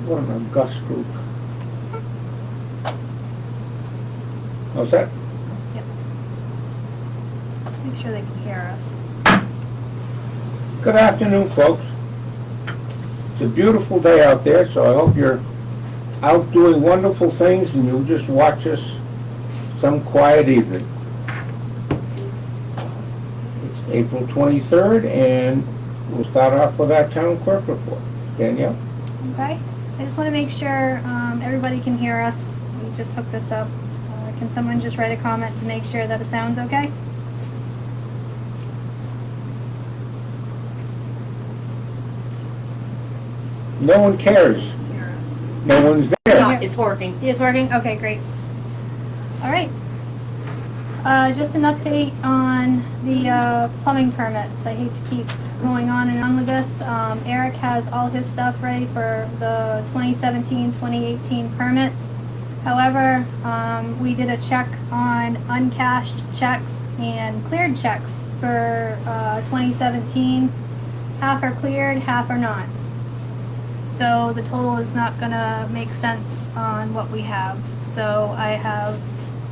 What an august group. How's that? Yep. Make sure they can hear us. Good afternoon, folks. It's a beautiful day out there, so I hope you're out doing wonderful things and you'll just watch us some quiet evening. It's April 23rd, and we'll start off with our town clerk report. Danielle? Okay. I just want to make sure everybody can hear us. We just hooked this up. Can someone just write a comment to make sure that the sound's okay? No one cares. No one's there. It's working. It's working? Okay, great. All right. Just an update on the plumbing permits. I hate to keep going on and on with this. Eric has all his stuff ready for the 2017-2018 permits. However, we did a check on uncashed checks and cleared checks for 2017. Half are cleared, half are not. So the total is not gonna make sense on what we have. So I have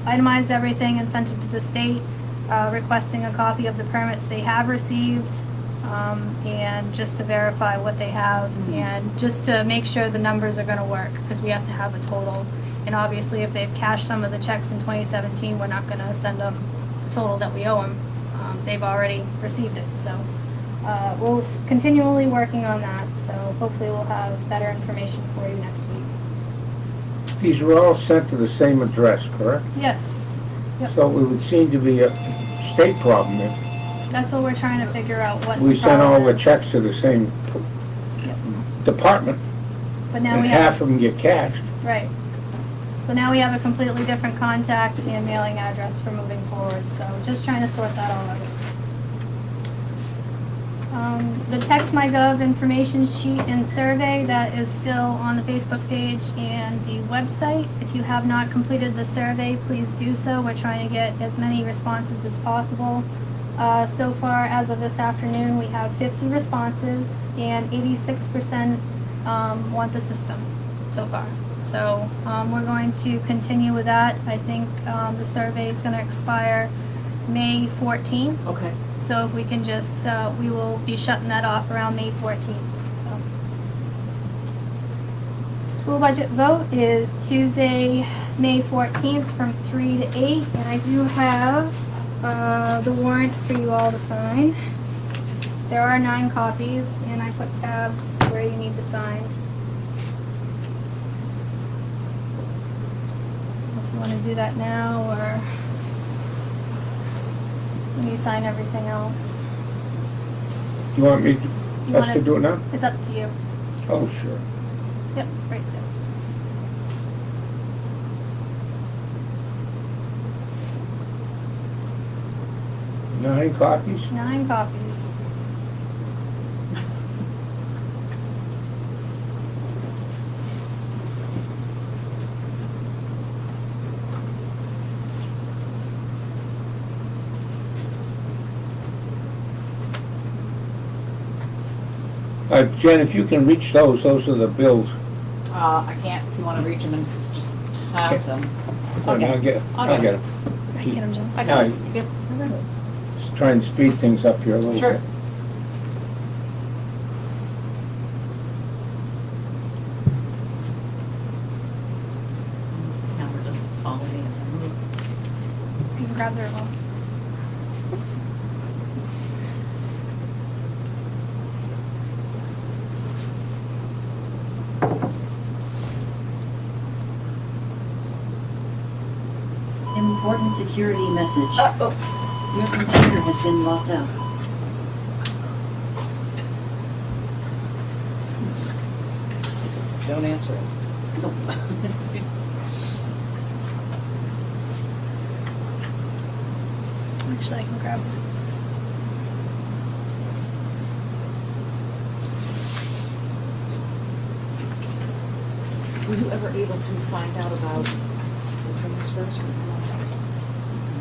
itemized everything and sent it to the state, requesting a copy of the permits they have received, and just to verify what they have, and just to make sure the numbers are gonna work, because we have to have a total. And obviously, if they've cashed some of the checks in 2017, we're not gonna send them the total that we owe them. They've already received it, so. We're continually working on that, so hopefully we'll have better information for you next week. These were all sent to the same address, correct? Yes. Yep. So it would seem to be a state problem there. That's what we're trying to figure out what. We sent all the problem is. checks to the same Yep. department, But now and we half have, of them get cashed. right. So now we have a completely different contact and mailing address for moving forward, so just trying to sort that all out. The Text My Gov information sheet and survey, that is still on the Facebook page and the website. If you have not completed the survey, please do so. We're trying to get as many responses as possible. So far, as of this afternoon, we have 50 responses, and 86% want the system so far. So we're going to continue with that. I think the survey is going to expire May 14th. Okay. So if we can just, we will be shutting that off around May 14th, so. School budget vote is Tuesday, May 14th from 3 to 8, and I do have the warrant for you all to sign. There are 9 copies, and I put tabs where you need to sign. If you want to do that now, or when you sign everything else. You want me You to, us wanna- to do it now? It's up to you. Oh, sure. Yep, right there. 9 copies? 9 copies. Jen, if you can reach those are the bills. I can't, if you want to reach them and just pass them. And I'll get Okay. them. Right, get 'em, Jen. I got it. Yeah. Yep. Just try and speed things up here a little Sure. bit. The camera doesn't follow me as I move. You can grab the remote. Important security message. Oh. Your computer has been locked up. Don't answer it. Actually, I can grab this. Were you ever able to find out about the transfers from the auditor?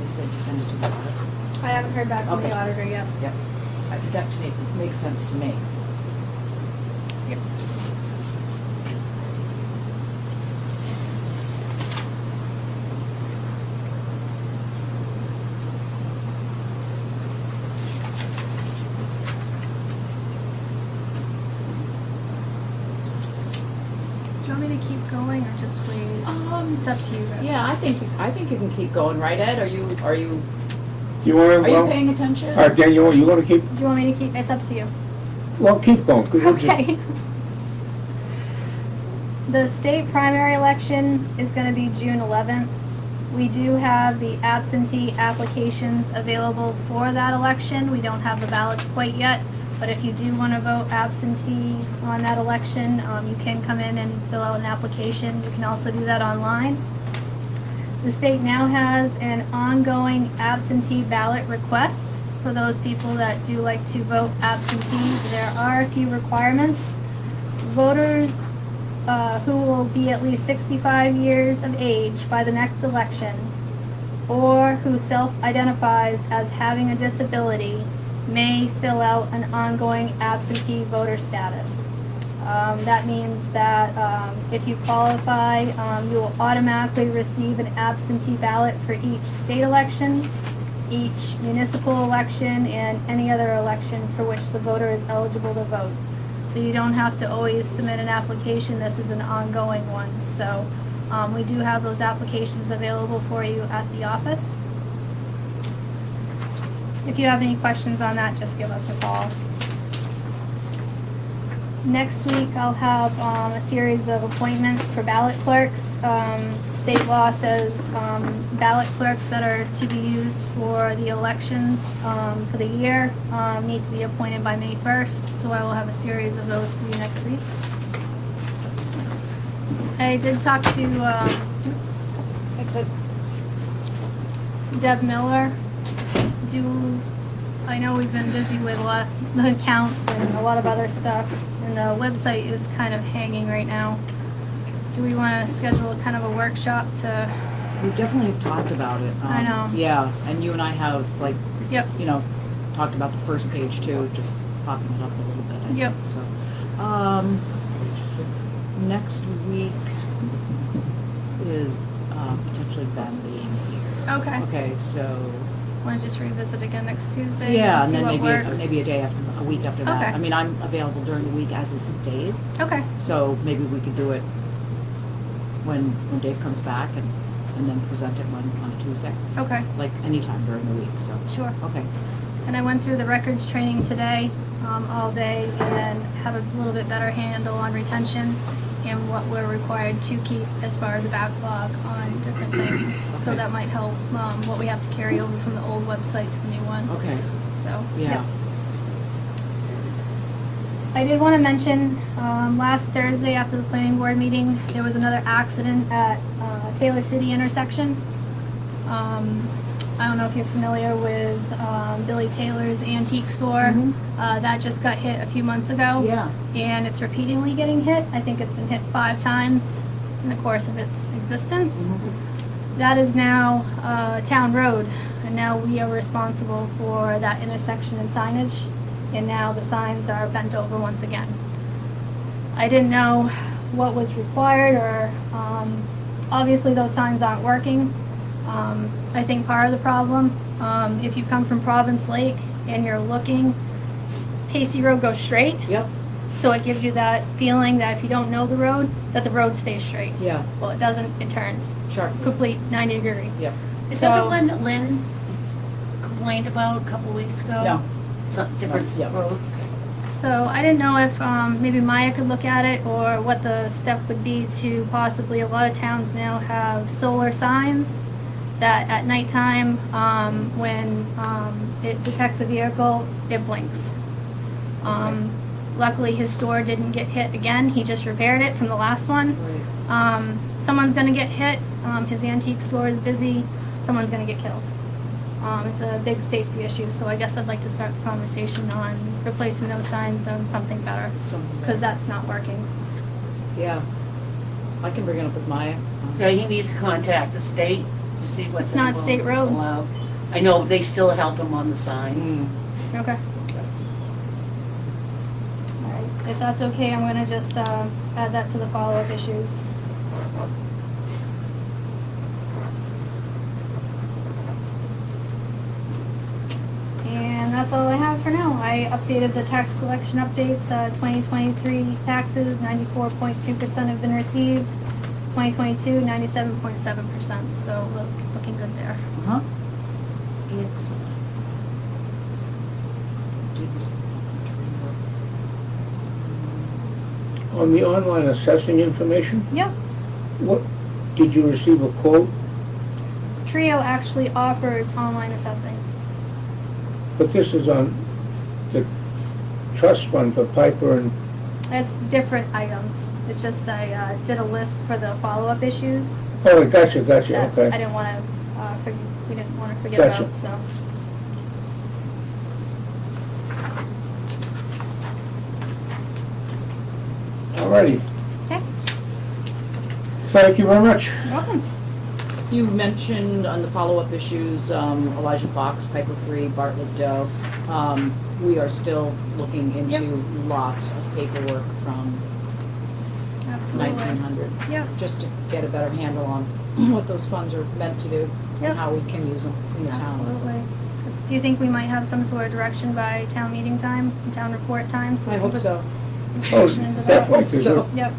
They said to send it to the auditor. I haven't heard back from the Okay. auditor yet. Yep. I think that makes sense to me. Yep. going or just wait? It's up to you guys. Yeah, I think you can keep going, right, Ed? Are you Do you wanna, are you well, paying attention? all right, Dan, you wanna keep, Do you want me to keep, it's up to you. well, keep going, 'cause we'll just, Okay. The state primary election is gonna be June 11th. We do have the absentee applications available for that election. We don't have the ballots quite yet, but if you do wanna vote absentee on that election, you can come in and fill out an application. You can also do that online. The state now has an ongoing absentee ballot request for those people that do like to vote absentee. There are a few requirements. Voters who will be at least 65 years of age by the next election, or who self-identifies as having a disability, may fill out an ongoing absentee voter status. That means that if you qualify, you will automatically receive an absentee ballot for each state election, each municipal election, and any other election for which the voter is eligible to vote. So you don't have to always submit an application. This is an ongoing one. So we do have those applications available for you at the office. If you have any questions on that, just give us a call. Next week, I'll have a series of appointments for ballot clerks. State law says ballot clerks that are to be used for the elections for the year need to be appointed by May 1st, so I will have a series of those for you next week. I did talk to Deb Miller. I know we've been busy with a lot of the accounts and a lot of other stuff, and the website is kind of hanging right now. Do we want to schedule kind of a workshop to? We definitely have talked about it. I know. Yeah, and you and I have, like, Yep. talked about the first page too, just popping it up a little bit. I think. Yep. So, next week is potentially Ben being here. Okay. Okay, so. Want to just revisit again next Tuesday? Yeah, and see then what works? maybe a day after, a week after that. Okay. I mean, I'm available during the week, as is Dave, Okay. so maybe we could do it when Dave comes back and then present it on a Tuesday, Okay. like anytime during the week, so. Sure. Okay, And I went through the records training today, all day, and have a little bit better handle on retention and what we're required to keep as far as a backlog on different things. So Okay. that might help what we have to carry over from the old website to the new one. okay, So, yeah. I did want to mention, last Thursday after the planning board meeting, there was another accident at Taylor City intersection. I don't know if you're familiar with Billy Taylor's antique store. Mhm. That just got hit a few months ago. Yeah. And it's repeatedly getting hit. I think it's been hit 5 times in the course of its existence. Mhm. That is now a town road, and now we are responsible for that intersection and signage, and now the signs are bent over once again. I didn't know what was required, or obviously those signs aren't working. I think part of the problem, if you come from Province Lake and you're looking, Pacey Road goes straight, Yep, so it gives you that feeling that if you don't know the road, that the road stays straight. yeah, Well, it doesn't, it turns. sure, Complete 90 degree. yep. Is that the So- one that Lynn complained about a couple weeks ago? No. It's a different Yeah. road? So I didn't know if maybe Maya could look at it, or what the step would be to possibly, a lot of towns now have solar signs that at nighttime, when it detects a vehicle, it blinks. Luckily, his store didn't get hit again. He just repaired it from the last one. Right. Someone's gonna get hit. His antique store is busy. Someone's gonna get killed. It's a big safety issue, so I guess I'd like to start the conversation on replacing those signs on something better, Something because better. that's not working. Yeah, I can bring it up with Maya. Yeah, he needs to contact the state to see what It's they not will state road. allow. I know, but they still help him on the signs. Mm. Okay. All right, if that's okay, I'm gonna just add that to the follow-up issues. And that's all I have for now. I updated the tax collection updates, 2023 taxes, 94.2% have been received. 2022, 97.7%, so looking good there. Uh-huh. Excellent. On the online assessing information, Yep. what, did you receive a quote? Trio actually offers online assessing. But this is on the trust fund for Piper and, It's different items. It's just I did a list for the follow-up issues oh, gotcha, that okay. I didn't want to, we didn't want to forget Gotcha. about, so. Alrighty, Okay, thank you very much. you're welcome. You mentioned on the follow-up issues, Elijah Fox, Piper Free, Bartlett Doe. We are still looking Yep. into lots of paperwork from Absolutely. 1900, Yep, just to get a better handle on what those funds are meant to do Yep. and how we can use them in the town. absolutely. Do you think we might have some sort of direction by town meeting time, town report time? So we I can hope put so. Oh, information into that? definitely, because So- we Yep,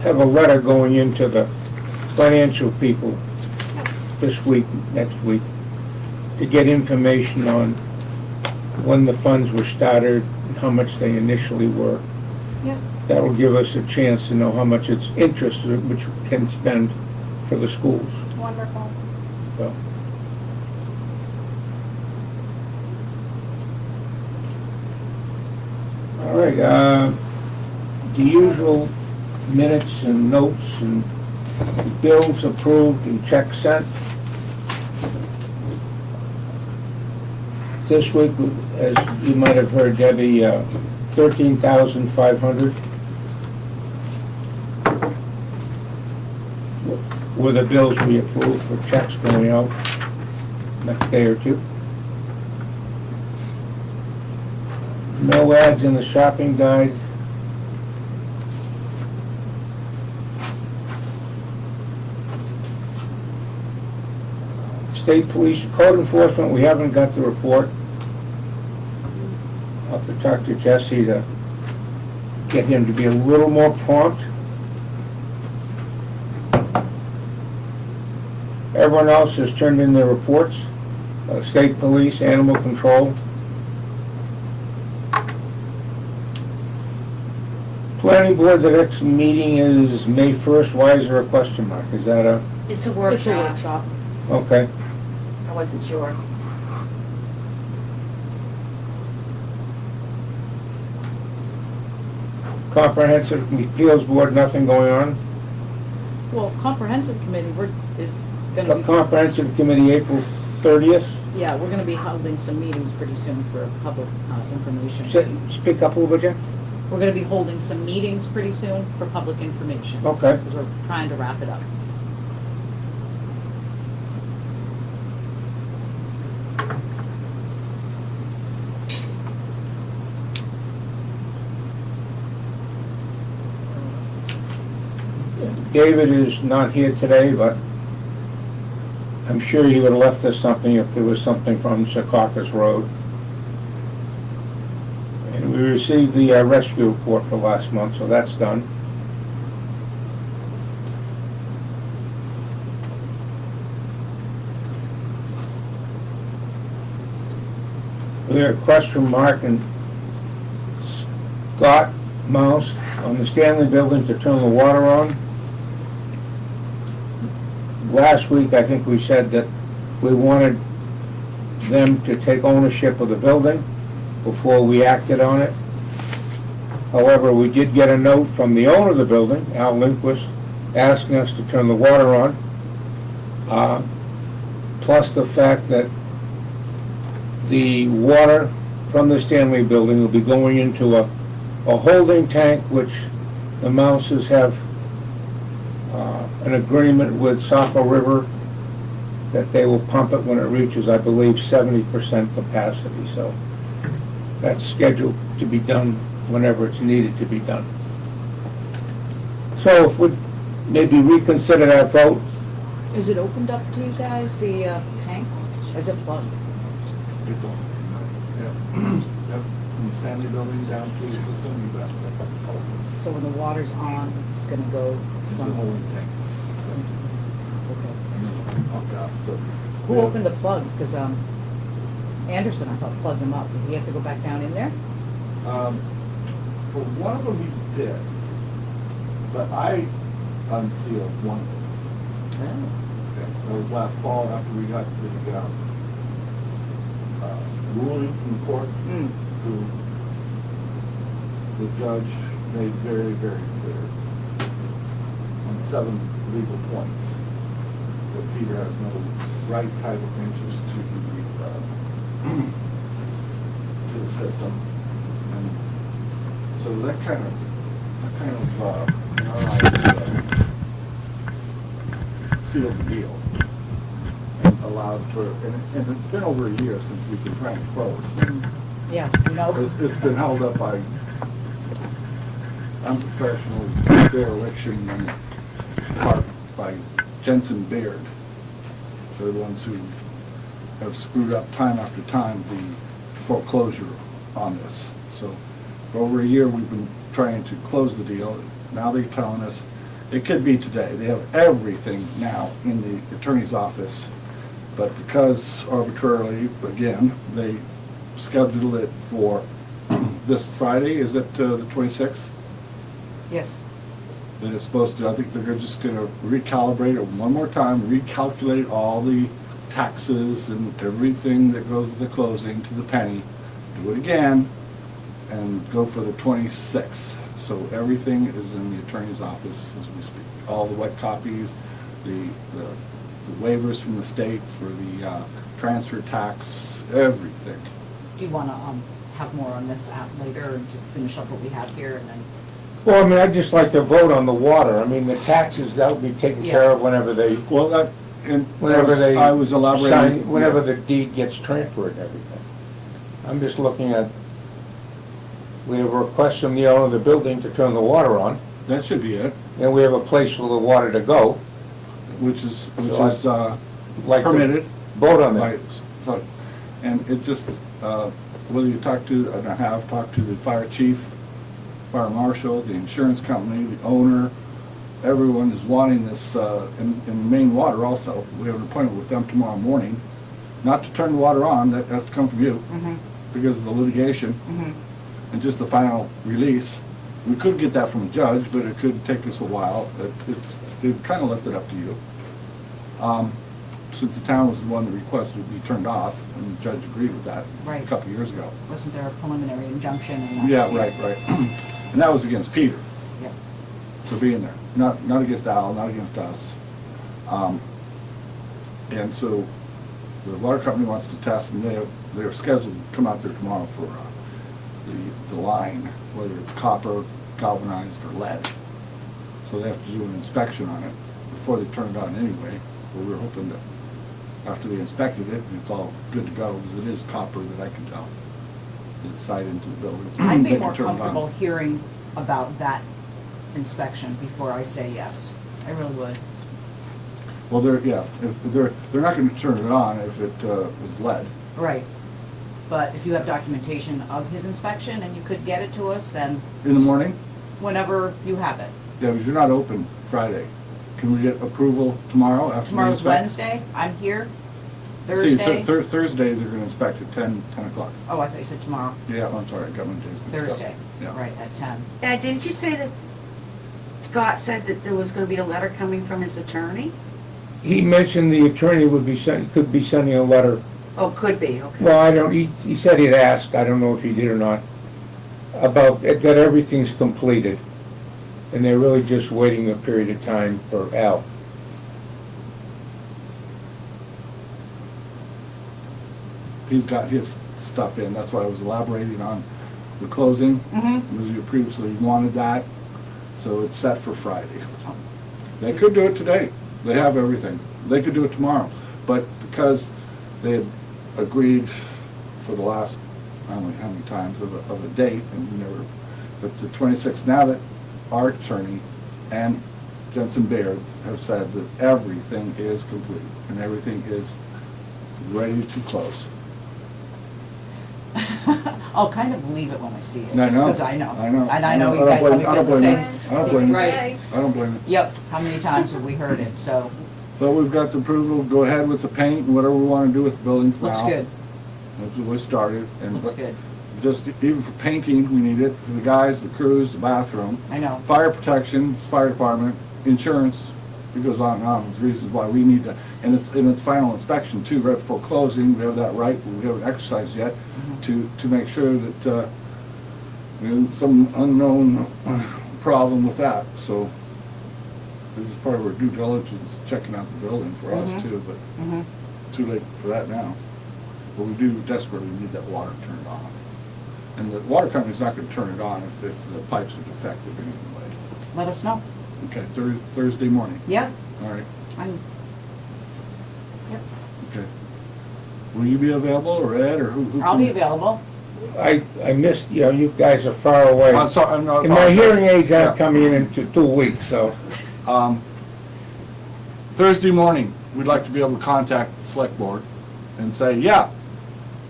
have a letter going into the financial people Yep. this week, next week, to get information on when the funds were started and how much they initially were. yep, That'll give us a chance to know how much it's interest which we can spend for the schools. wonderful. So, all right, the usual minutes and notes and bills approved and checks sent. This week, as you might have heard, Debbie, 13,500 were the bills we approved for checks going out next day or two. No ads in the shopping guide. State Police Code Enforcement, we haven't got the report. I'll have to talk to Jesse to get him to be a little more prompt. Everyone else has turned in their reports. State Police, Animal Control. Planning Board, the next meeting is May 1st. Why is there a question mark? Is that a, It's a It's a workshop. workshop. okay. I wasn't sure. Comprehensive Appeals Board, nothing going on. Well, comprehensive committee, is The gonna be, Comprehensive Committee, April 30th. yeah, we're gonna be holding some meetings pretty soon for public information. Speak up a little bit, Jen. We're gonna be holding some meetings pretty soon for public information. Okay. Because we're trying to wrap it up. David is not here today, but I'm sure he would have left us something if there was something from Secaucus Road. And we received the rescue report for last month, so that's done. We had a request from Mark and Scott Mouse on the Stanley Building to turn the water on. Last week, I think we said that we wanted them to take ownership of the building before we acted on it. However, we did get a note from the owner of the building, Al Lindquist, asking us to turn the water on. Plus the fact that the water from the Stanley Building will be going into a holding tank, which the Mouses have an agreement with Saco River that they will pump it when it reaches, I believe, 70% capacity. So that's scheduled to be done whenever it's needed to be done. So if we maybe reconsider that vote. Is it opened up to you guys, the tanks? Is it plugged? It's on. Yeah. Yep. From the Stanley Building down to the system, you got So when the water's on, it's gonna go the some. holding tanks. It's okay. Pumped out, so. Who opened the plugs? Because Anderson, I thought, plugged them up. Did he have to go back down in there? For one of them he did, but I unsealed one of them. That was last fall after we got the ruling from the court, who the judge made very, very clear on 7 legal points that Peter has no right type of interest to the system. And so that kind of in our eyes, sealed the deal and allowed for, and it's been over a year since we've been trying to close. Yes, you know. It's been held up by unprofessional dereliction and part by Jensen Baird. They're the ones who have screwed up time after time the foreclosure on this. So for over a year, we've been trying to close the deal. Now they're telling us it could be today. They have everything now in the attorney's office, but because arbitrarily, again, they scheduled it for this Friday. Is it the 26th? Yes. That it's supposed to, I think they're just gonna recalibrate it one more time, recalculate all the taxes and everything that goes with the closing to the penny, do it again, and go for the 26th. So everything is in the attorney's office as we speak. All the wet copies, the waivers from the state for the transfer tax, everything. Do you want to have more on this later, or just finish up what we have here and then? Well, I mean, I'd just like to vote on the water. I mean, the taxes, that'll be taken care of whenever they, Well, that, and whenever they I was elaborating. sign, whenever the deed gets transferred and everything. I'm just looking at, we have a request from the owner of the building to turn the water on, That should be it, and we have a place for the water to go. which is Like to permitted. vote on Right, that. so, and it just, whether you talk to, and I have talked to the fire chief, fire marshal, the insurance company, the owner, everyone is wanting this, in Maine Water also. We have an appointment with them tomorrow morning, not to turn the water on, that has to come from you, because of the litigation, and just the final release. We could get that from a judge, but it could take us a while. They've kind of left it up to you. Since the town was the one that requested it be turned off, and the judge agreed with that a Right. couple of years ago. Wasn't there a preliminary injunction? And Yeah, that's- right. And that was against Peter Yeah. for being there, not against Al, not against us. And so the water company wants to test, and they're scheduled to come out there tomorrow for the line, whether it's copper, galvanized, or lead. So they have to do an inspection on it before they turn it on anyway. But we're hoping that after they inspected it, and it's all good to go, because it is copper that I can tell. It's tied into the building. I'd They be can more turn it on. comfortable hearing about that inspection before I say yes. I really would. Well, they're not gonna turn it on if it is lead. Right. But if you have documentation of his inspection and you could get it to us, then In the morning? whenever you have it. Yeah, because you're not open Friday. Can we get approval tomorrow after we Tomorrow's inspect? Wednesday, I'm here. See, Thursday. Thursday, they're gonna inspect at 10 o'clock. Oh, I thought you said tomorrow. Yeah, I'm sorry, I got my days mixed up. Thursday, Yeah. right, at 10. Didn't you say that Scott said that there was gonna be a letter coming from his attorney? He mentioned the attorney could be sending a letter. Oh, could be, okay. Well, I don't, he said he'd asked, I don't know if he did or not, about that everything's completed. And they're really just waiting a period of time for Al. He's got his stuff in, that's why I was elaborating on the closing. Because you previously wanted that, so it's set for Friday. They could do it today, they have everything. They could do it tomorrow, but because they had agreed for the last, I don't know how many times, of a date, and we never, but the 26th, now that our attorney and Jensen Baird have said that everything is complete and everything is ready to close. I'll kind of believe it when I see it, I just know. because I know. I know. And I know you I guys don't probably blame- feel the I don't blame same. I don't blame you. Right. I don't blame you. Yep, how many times have we heard it, so, So we've got the approval, go ahead with the paint and whatever we want to do with the building for now. looks good, That's what we started, and looks good. just even for painting, we need it, for the guys, the crews, the bathroom. I know. Fire protection, fire department, insurance, it goes on and on, with reasons why we need to, and it's final inspection too, right before closing, we have that right, but we haven't exercised yet, to make sure that, some unknown problem with that, so this is part of our due diligence, checking out the building for us Mhm. too, but Mhm. too late for that now. But we do desperately need that water turned on. And the water company's not gonna turn it on if the pipes are defective anyway. Let us know. Okay, Thursday morning, Yep, all right, I'm, yep, okay. Will you be available, or Ed, or who? I'll be available. I missed, you guys are far away. I'm sorry, I'm not. And my hearing aids aren't Yeah. coming in 2 weeks, so. Thursday morning, we'd like to be able to contact the select board and say, yeah,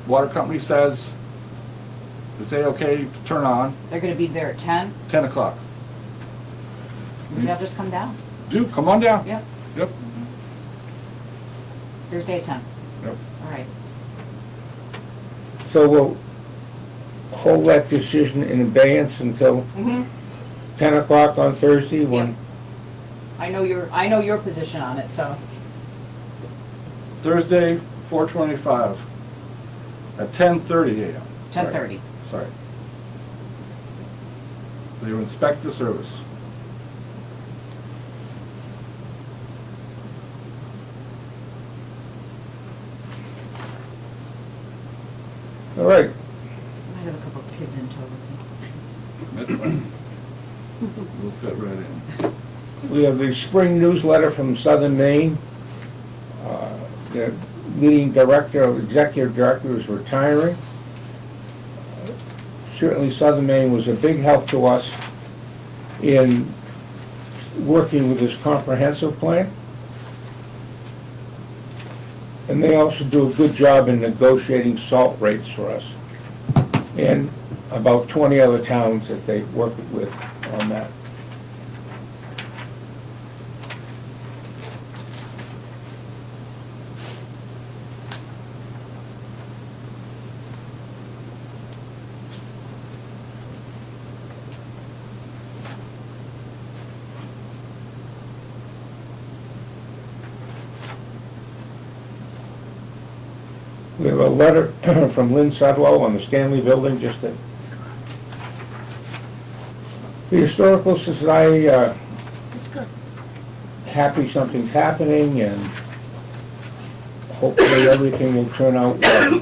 water company says it's A-okay to turn on, They're gonna be there at 10, 10 o'clock. maybe I'll just come down. Do, come on down. Yep, Yep, Thursday at 10, yep. all right. So we'll hold that decision in abeyance until Mm-hmm. 10 o'clock on Thursday when, I know your position on it, so, Thursday, 4/25, at 10:30 a.m. 10:30. Sorry. They will inspect the service. all right. I might have a couple of kids in tow with me. That's fine. We'll fit right in. We have the spring newsletter from Southern Maine. The leading director, executive director is retiring. Certainly Southern Maine was a big help to us in working with this comprehensive plan. And they also do a good job in negotiating salt rates for us. And about 20 other towns that they work with on that. We have a letter from Lynn Sudlow on the Stanley Building, just that the Historical Society, happy something's happening, and hopefully everything will turn out well.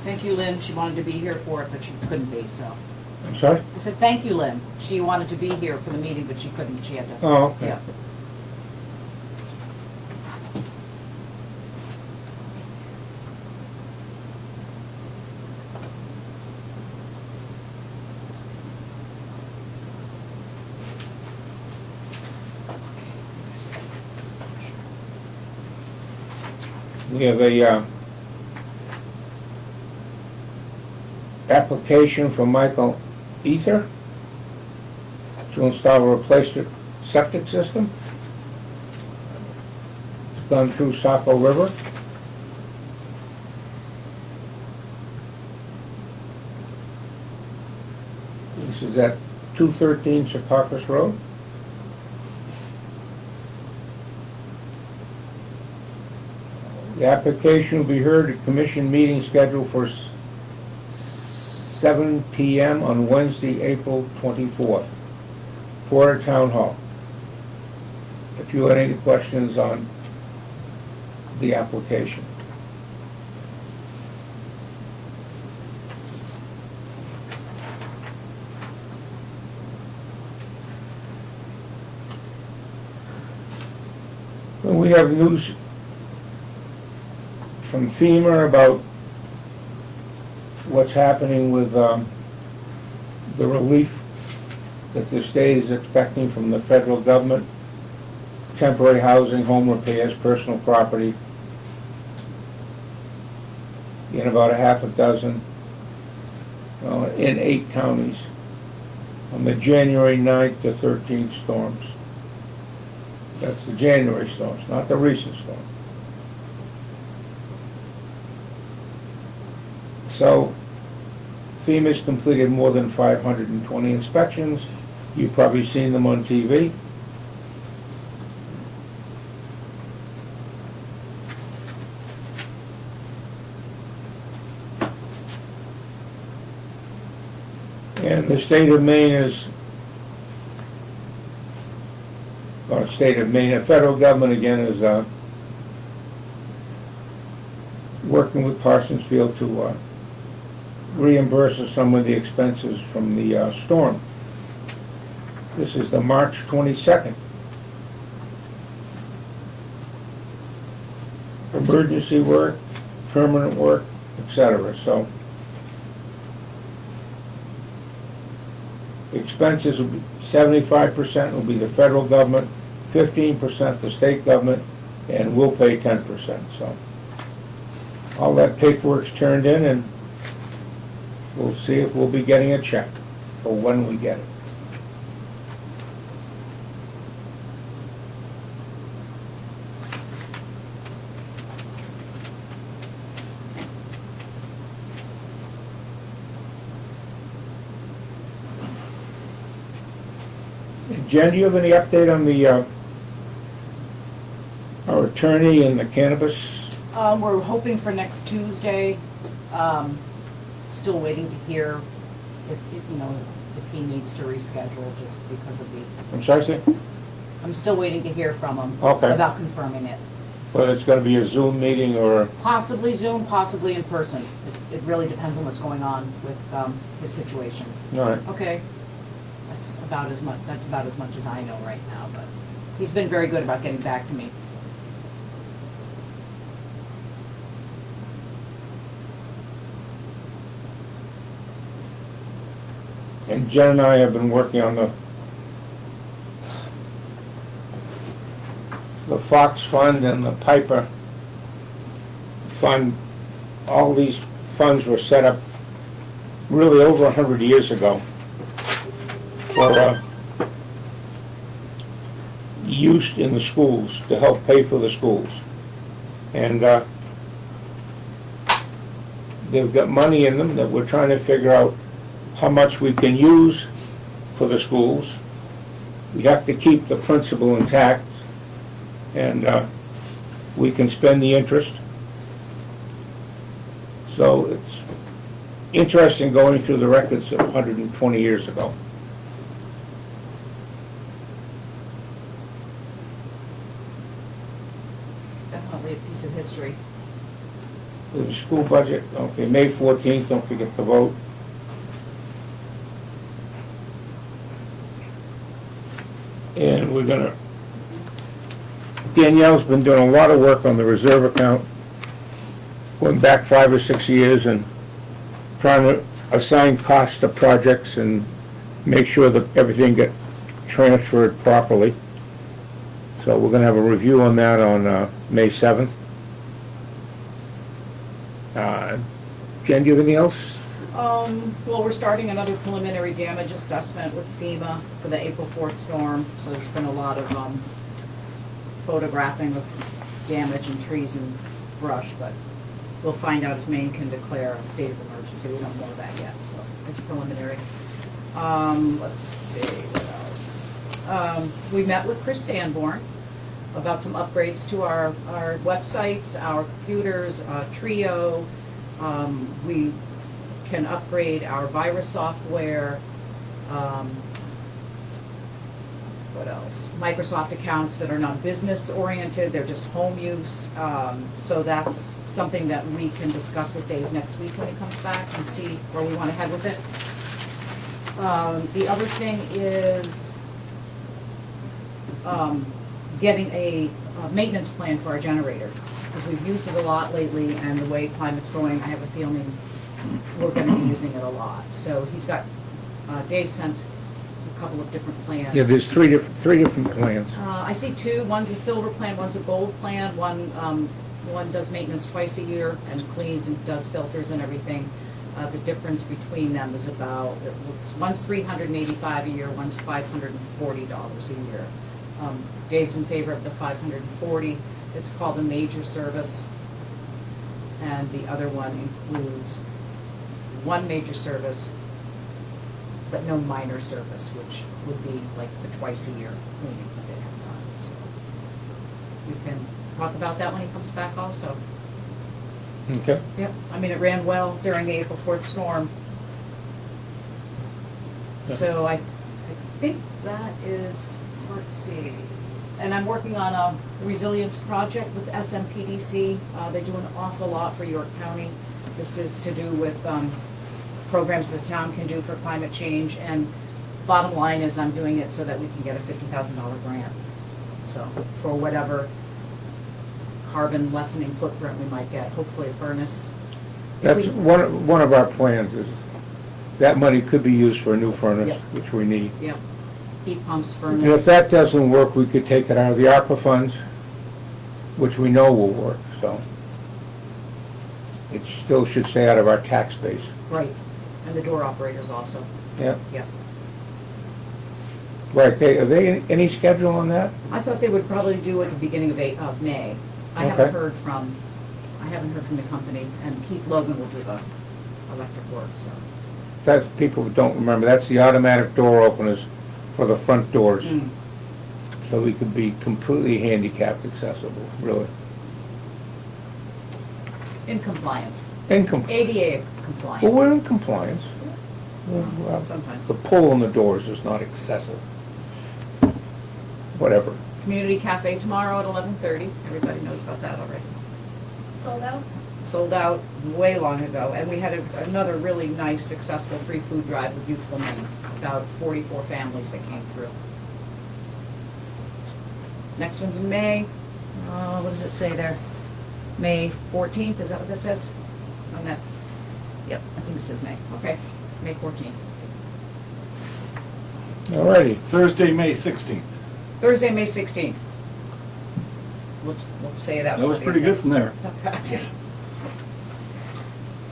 Thank you, Lynn, she wanted to be here for it, but she couldn't be, so. I'm sorry? I said, thank you, Lynn, she wanted to be here for the meeting, but she couldn't, she had to. Oh, okay. Yeah. We have a application from Michael Ether to install a replacement septic system. It's gone through Saco River. This is at 213 Secaucus Road. The application will be heard at commission meeting scheduled for 7 p.m. on Wednesday, April 24th, Porter Town Hall. If you had any questions on the application. We have news from FEMA about what's happening with the relief that the state is expecting from the federal government, temporary housing, home repairs, personal property, in about a half a dozen, in 8 counties, on the January 9th to 13th storms. That's the January storms, not the recent storm. So FEMA's completed more than 520 inspections. You've probably seen them on TV. And the state of Maine is, or state of Maine, the federal government again is working with Parsonsfield to reimburse us some of the expenses from the storm. This is the March 22nd. Emergency work, permanent work, etc. So expenses will be 75% will be the federal government, 15% the state government, and we'll pay 10%. So all that paperwork's turned in, and we'll see if we'll be getting a check or when we get it. Jen, do you have any update on the our attorney and the cannabis? We're hoping for next Tuesday. Still waiting to hear if he needs to reschedule just because of the. I'm sorry, sir? I'm still waiting to hear from him. Okay. About confirming it. Whether it's going to be a Zoom meeting or... Possibly Zoom, possibly in person. It really depends on what's going on with his situation. All right. Okay. That's about as much as I know right now, but he's been very good about getting back to me. And Jen and I have been working on the Fox Fund and the Piper Fund. All these funds were set up really over 100 years ago for use in the schools to help pay for the schools. And they've got money in them that we're trying to figure out how much we can use for the schools. We have to keep the principal intact, and we can spend the interest. So it's interesting going through the records of 120 years ago. Definitely a piece of history. The school budget, okay, May 14th, don't forget to vote. And we're gonna, Danielle's been doing a lot of work on the reserve account, going back 5 or 6 years and trying to assign costs to projects and make sure that everything gets transferred properly. So we're gonna have a review on that on May 7th. Jen, do you have anything else? Well, we're starting another preliminary damage assessment with FEMA for the April 4th storm, so there's been a lot of photographing of damage and trees and brush, but we'll find out if Maine can declare a state of emergency. We don't know that yet, so it's preliminary. Let's see, what else? We met with Chris Sanborn about some upgrades to our websites, our computers, Trio. We can upgrade our virus software. What else? Microsoft accounts that are not business oriented, they're just home use. So that's something that we can discuss with Dave next week when he comes back and see where we want to head with it. The other thing is getting a maintenance plan for our generator. because we've used it a lot lately, and the way climate's going, I have a feeling we're gonna be using it a lot. So he's got, Dave sent a couple of different plans. Yeah, there's three different plans. I see two, one's a silver plan, one's a gold plan, one does maintenance twice a year and cleans and does filters and everything. The difference between them is about, one's $385 a year, one's $540 a year. Dave's in favor of the $540. It's called a major service, and the other one includes one major service, but no minor service, which would be like the twice a year cleaning that they have done. So you can talk about that when he comes back also. Okay. Yep, I mean, it ran well during the April 4th storm. So I think that is, let's see, and I'm working on a resilience project with SMPDC. They do an awful lot for York County. This is to do with programs the town can do for climate change, and bottom line is I'm doing it so that we can get a $50,000 grant. So for whatever carbon lessening footprint we might get, hopefully a furnace. That's one of our plans is that money could be used for a new furnace, Yep. which we need. Yep, heat pumps, And if furnace. that doesn't work, we could take it out of the ARPA funds, which we know will work, so. It still should stay out of our tax base. Right, and the door operators also. Yeah. Yep. Right, are they any schedule on that? I thought they would probably do it at the beginning of May. I haven't Okay. heard from the company, and Keith Logan will do the electric work, so. That's, people who don't remember, that's the automatic door openers for the front doors. Mm. So we could be completely handicapped accessible, really. In compliance, ADA ADA Well, compliant, we're in compliance. Well, sometimes. the pull on the doors is not excessive. Whatever. Community cafe tomorrow at 11:30, everybody knows about that already. Sold out? Sold out way long ago, and we had another really nice, successful free food drive with Youthful Maine, about 44 families that came through. Next one's in May, what does it say there? May 14th, is that what that says? On that, yep, I think it says May, okay, May 14th. Alrighty. Thursday, May 16th. Thursday, May 16th. We'll say it out. That was pretty good from there. Okay.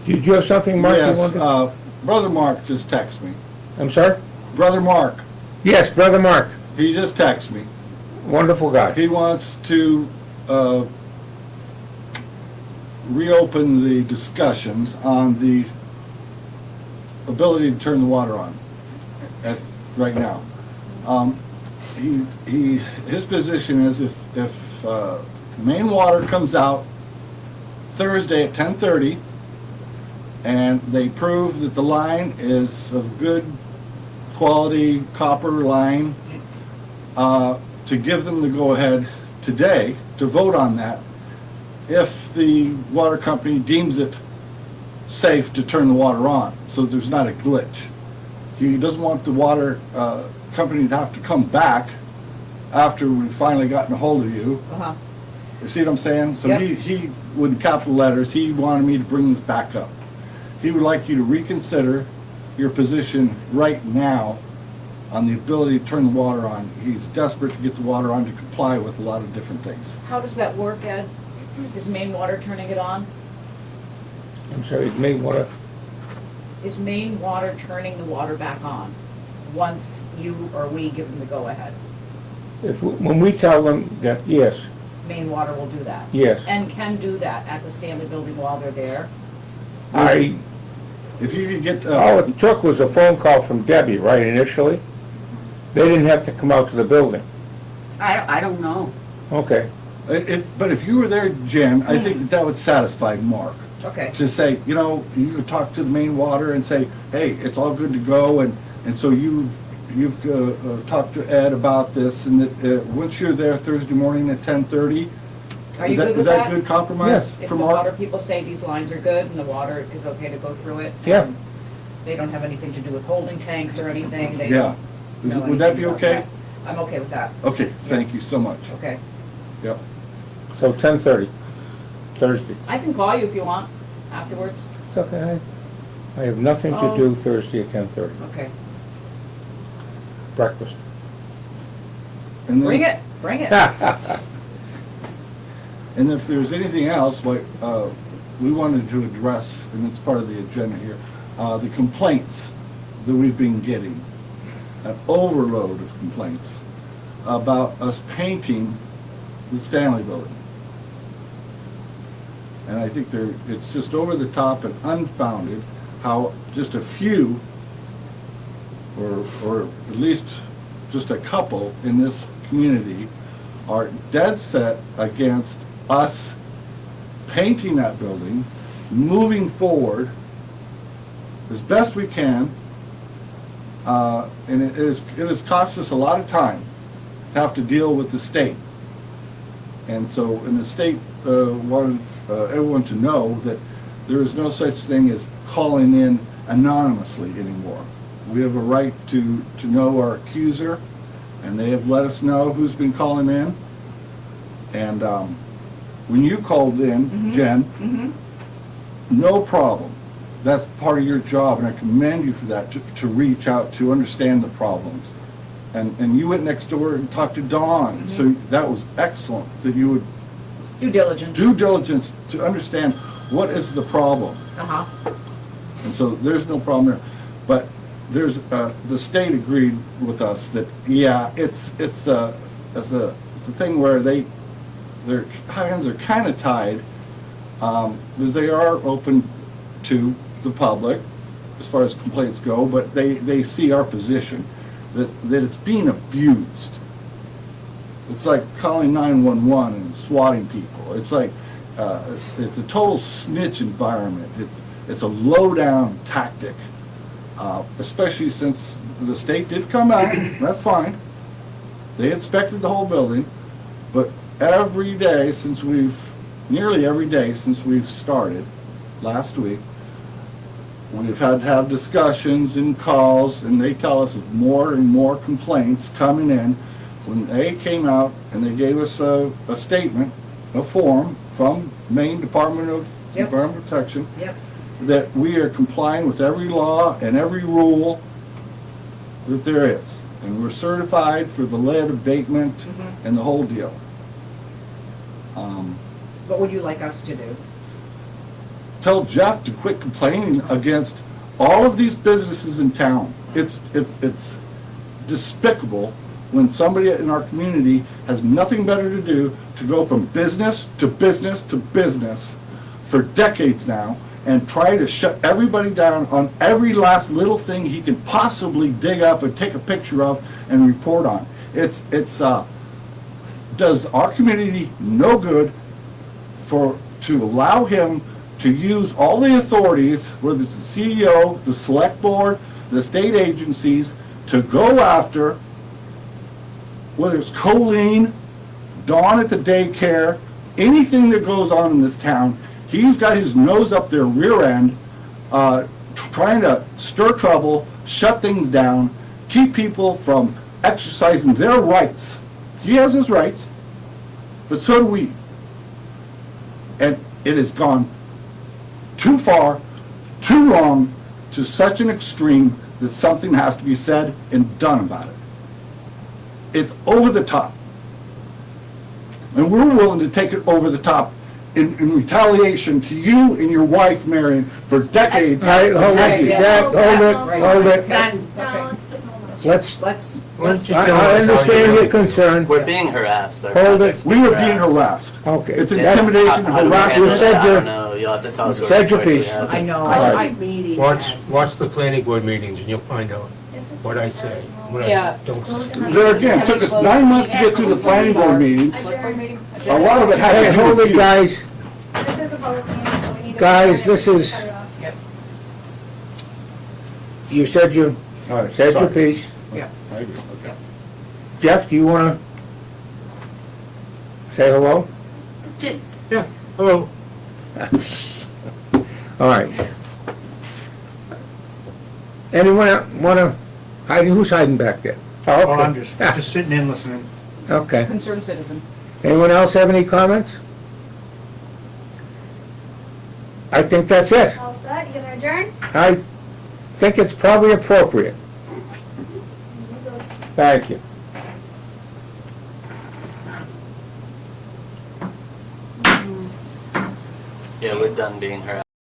Did you have something, Mark, you Yes, wanted? Brother Mark just texted me. I'm sorry? Brother Mark, Yes, Brother Mark. he just texted me. Wonderful guy. He wants to reopen the discussions on the ability to turn the water on right now. His position is if main water comes out Thursday at 10:30 and they prove that the line is of good quality copper line, to give them the go-ahead today to vote on that if the water company deems it safe to turn the water on, so there's not a glitch. He doesn't want the water company to have to come back after we've finally gotten a hold of you. Uh-huh. You see what I'm saying? So Yep. he, with capital letters, he wanted me to bring this back up. He would like you to reconsider your position right now on the ability to turn the water on. He's desperate to get the water on to comply with a lot of different things. How does that work, Ed? Is main water turning it on? I'm sorry, it may want to, Is main water turning the water back on once you or we give them the go-ahead? when we tell them that, yes, Main water will do that? yes, And can do that at the Stanley Building while they're there? If you could get, all it took was a phone call from Debbie, right, initially? They didn't have to come out to the building. I don't know. Okay. but if you were there, Jen, I think that would satisfy Mark. Okay. To say, you could talk to the main water and say, hey, it's all good to go, and so you've talked to Ed about this, and that once you're there Thursday morning at 10:30, Are you is good that with that that? good compromise Yes. If for the water Mark? people say these lines are good and the water is okay to go through it? Yeah. and They don't have anything to do with holding tanks or anything? They Yeah. don't know Would that anything be about okay? that. I'm okay with that, Okay, thank you so much. okay. Yep. So 10:30. Thursday. I can call you if you want afterwards. It's okay. I have nothing to do Thursday at 10:30. Okay. Breakfast. And then- Bring it, bring it. And if there's anything else, like, we wanted to address, and it's part of the agenda here, the complaints that we've been getting, an overload of complaints about us painting the Stanley Building. And I think it's just over the top and unfounded how just a few, or at least just a couple in this community are dead set against us painting that building, moving forward as best we can, and it has cost us a lot of time to have to deal with the state. And so, and the state wanted everyone to know that there is no such thing as calling in anonymously anymore. We have a right to know our accuser, and they have let us know who's been calling in. And when you called in, Jen, no problem. That's part of your job, and I commend you for that, to reach out, to understand the problems. And you went next door and talked to Dawn, so that was excellent, that you would Due diligence. due diligence to understand what is the problem. Uh-huh. And so there's no problem there. But there's, the state agreed with us that, yeah, it's a thing where their hands are kind of tied, because they are open to the public as far as complaints go, but they see our position, that it's being abused. It's like calling 911 and swatting people. It's like, it's a total snitch environment. It's a low-down tactic, especially since the state did come out, that's fine. They inspected the whole building, but every day since nearly every day since we've started, last week, we've had to have discussions and calls, and they tell us of more and more complaints coming in. When they came out and they gave us a statement, a form from Maine Department of Environmental Protection, that we are complying with every law and every rule that there is. And we're certified for the lead abatement and the whole deal. What would you like us to do? Tell Jeff to quit complaining against all of these businesses in town. It's despicable when somebody in our community has nothing better to do to go from business to business to business for decades now and try to shut everybody down on every last little thing he can possibly dig up and take a picture of and report on. It's does our community no good to allow him to use all the authorities, whether it's the CEO, the select board, the state agencies, to go after, whether it's Colleen, Dawn at the daycare, anything that goes on in this town. He's got his nose up their rear end, trying to stir trouble, shut things down, keep people from exercising their rights. He has his rights, but so do we. And it has gone too far, too long, to such an extreme that something has to be said and done about it. It's over the top. And we're willing to take it over the top in retaliation to you and your wife, Marion, for decades. All right, hold it, Jack, hold it. Done. No, Let's. I understand your concern. We're being harassed. Our Hold it. project's We being are being harassed. Okay. It's That- intimidation, How do we harassment. handle said that? I your- don't know. You'll have to tell us what said your choice we piece. have. I know, Right. I, Watch the planning board meetings and you'll find out what I say, what Yeah. I don't say. There again, it took us 9 months to get through the planning board meeting. A lot of it had Hey, to do hold with it, you. guys. This is a public meeting, so we need to. Guys, this is- Cut it off. You said your Sorry. piece. Yeah. I do, okay. Jeff, do you want to say hello? Yeah, hello. All right. Anyone want to hide? Who's hiding back there? Oh, Oh, okay. I'm just sitting in listening. Okay. Concerned citizen. Anyone else have any comments? I think that's it. All set, you gonna adjourn? I think it's probably appropriate. Thank you. Yeah, we're done being harassed.